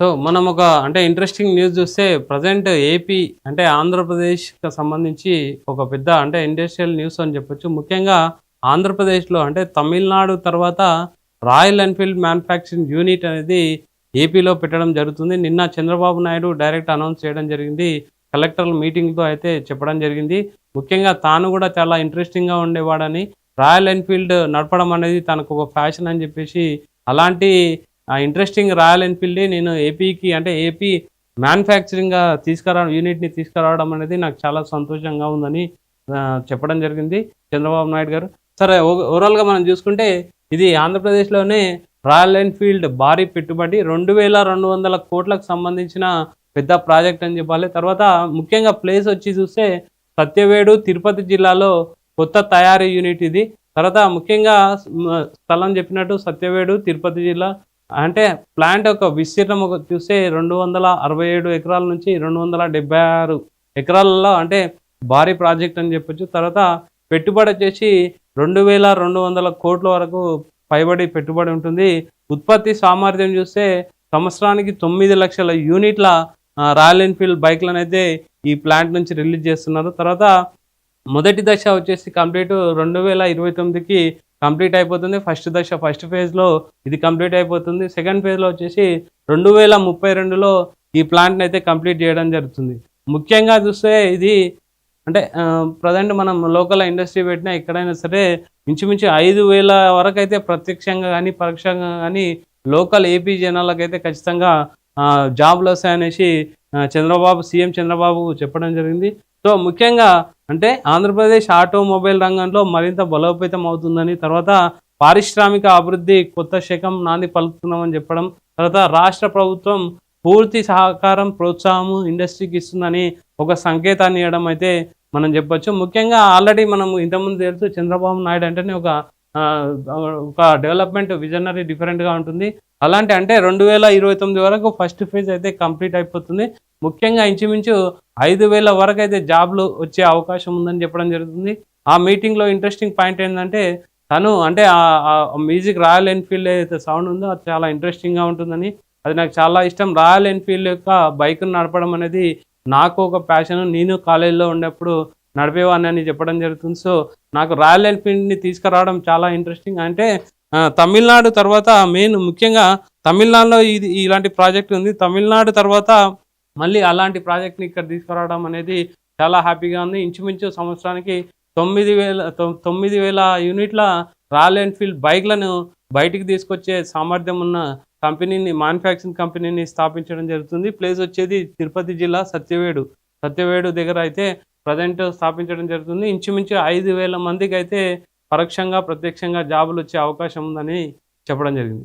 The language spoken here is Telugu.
సో మనం ఒక అంటే ఇంట్రెస్టింగ్ న్యూస్ చూస్తే ప్రజెంట్ ఏపీ అంటే ఆంధ్రప్రదేశ్కి సంబంధించి ఒక పెద్ద అంటే ఇండస్ట్రియల్ న్యూస్ అని చెప్పొచ్చు. ముఖ్యంగా ఆంధ్రప్రదేశ్లో అంటే తమిళనాడు తర్వాత రాయల్ ఎన్ఫీల్డ్ మ్యానుఫ్యాక్చరింగ్ యూనిట్ అనేది ఏపీలో పెట్టడం జరుగుతుంది. నిన్న చంద్రబాబు నాయుడు డైరెక్ట్ అనౌన్స్ చేయడం జరిగింది. కలెక్టర్ల మీటింగ్తో అయితే చెప్పడం జరిగింది. ముఖ్యంగా తాను కూడా చాలా ఇంట్రెస్టింగ్గా ఉండేవాడని, రాయల్ ఎన్ఫీల్డ్ నడపడం అనేది తనకు ఒక ఫ్యాషన్ అని చెప్పేసి, అలాంటి ఇంట్రెస్టింగ్ రాయల్ ఎన్ఫీల్డే నేను ఏపీకి అంటే ఏపీ మ్యానుఫ్యాక్చరింగ్‌గా యూనిట్‌ని తీసుకురావడం అనేది నాకు చాలా సంతోషంగా ఉందని చెప్పడం జరిగింది చంద్రబాబు నాయుడు గారు. సరే, ఓవరాల్‌గా మనం చూసుకుంటే ఇది ఆంధ్రప్రదేశ్‌లోనే రాయల్ ఎన్ఫీల్డ్ భారీ పెట్టుబడి 2200 కోట్లకు సంబంధించిన పెద్ద ప్రాజెక్ట్ అని చెప్పాలి. తర్వాత ముఖ్యంగా ప్లేస్ వచ్చి చూస్తే సత్యవేడు, తిరుపతి జిల్లాలో కొత్త తయారీ యూనిట్ ఇది. తర్వాత ముఖ్యంగా స్థలం చెప్పినట్టు సత్యవేడు, తిరుపతి జిల్లా. అంటే ప్లాంట్ యొక్క విస్తీర్ణం చూస్తే 267 ఎకరాల నుంచి 276 ఎకరాలలో అంటే భారీ ప్రాజెక్ట్ అని చెప్పొచ్చు. తర్వాత పెట్టుబడి వచ్చేసి 2200 కోట్ల వరకు పైబడి పెట్టుబడి ఉంటుంది. ఉత్పత్తి సామర్థ్యం చూస్తే సంవత్సరానికి 9 లక్షల యూనిట్ల రాయల్ ఎన్ఫీల్డ్ బైక్లను అయితే ఈ ప్లాంట్ నుంచి రిలీజ్ చేస్తున్నారు. తర్వాత మొదటి దశ వచ్చేసి కంప్లీట్ 2029కి కంప్లీట్ అయిపోతుంది. ఫస్ట్ ఫేజ్లో ఇది కంప్లీట్ అయిపోతుంది. సెకండ్ ఫేజ్లో వచ్చేసి 2032లో ఈ ప్లాంట్ని అయితే కంప్లీట్ చేయడం జరుగుతుంది. ముఖ్యంగా చూస్తే ఇది అంటే ప్రజెంట్ మనం లోకల్ ఇండస్ట్రీ పెట్టినా ఎక్కడైనా సరే ఇంచుమించు 5000 వరకు అయితే ప్రత్యక్షంగా కానీ పరోక్షంగా కానీ లోకల్ ఏపీ జనాలకైతే ఖచ్చితంగా జాబ్లు వస్తాయనేసి సీఎం చంద్రబాబు చెప్పడం జరిగింది. సో ముఖ్యంగా అంటే ఆంధ్రప్రదేశ్ ఆటోమొబైల్ రంగంలో మరింత బలోపేతం అవుతుందని, తర్వాత పారిశ్రామిక అభివృద్ధి కొత్త శకం నాంది పలుకుతున్నామని చెప్పడం, తర్వాత రాష్ట్ర ప్రభుత్వం పూర్తి సహకారం ప్రోత్సాహం ఇండస్ట్రీకి ఇస్తుందని ఒక సంకేతాన్ని ఇవ్వడం అయితే మనం చెప్పొచ్చు. ముఖ్యంగా ఆల్రెడీ మనం ఇంతకుముందు తెలుసు చంద్రబాబు నాయుడు అంటేనే ఒక డెవలప్మెంట్ విజనరీ డిఫరెంట్గా ఉంటుంది. అలాంటి అంటే 2029 వరకు ఫస్ట్ ఫేజ్ అయితే కంప్లీట్ అయిపోతుంది. ముఖ్యంగా ఇంచుమించు 5000 వరకు అయితే జాబ్లు వచ్చే అవకాశం ఉందని చెప్పడం జరుగుతుంది. ఆ మీటింగ్లో ఇంట్రెస్టింగ్ పాయింట్ ఏంటంటే తను అంటే మ్యూజిక్ రాయల్ ఎన్ఫీల్డ్ ఏదైతే సౌండ్ ఉందో అది చాలా ఇంట్రెస్టింగ్గా ఉంటుందని, అది నాకు చాలా ఇష్టం. రాయల్ ఎన్ఫీల్డ్ యొక్క బైక్ను నడపడం అనేది నాకు ఒక ప్యాషన్. నేను కాలేజీలో ఉన్నప్పుడు నడిపేవాడిని అని చెప్పడం జరుగుతుంది. సో నాకు రాయల్ ఎన్ఫీల్డ్ని తీసుకురావడం చాలా ఇంట్రెస్టింగ్. అంటే తమిళనాడు తర్వాత ముఖ్యంగా తమిళనాడులో ఇలాంటి ప్రాజెక్ట్ ఉంది. తమిళనాడు తర్వాత మళ్ళీ అలాంటి ప్రాజెక్ట్ని ఇక్కడ తీసుకురావడం అనేది చాలా హ్యాపీగా ఉంది. ఇంచుమించు సంవత్సరానికి 9,000 యూనిట్ల రాయల్ ఎన్ఫీల్డ్ బైక్లను బయటికి తీసుకొచ్చే సామర్థ్యం ఉన్న మ్యానుఫ్యాక్చరింగ్ కంపెనీని స్థాపించడం జరుగుతుంది. ప్లేస్ వచ్చేది తిరుపతి జిల్లా సత్యవేడు దగ్గర అయితే ప్రజెంట్ స్థాపించడం జరుగుతుంది. ఇంచుమించు 5000 మందికి అయితే పరోక్షంగా ప్రత్యక్షంగా జాబులు వచ్చే అవకాశం ఉందని చెప్పడం జరిగింది.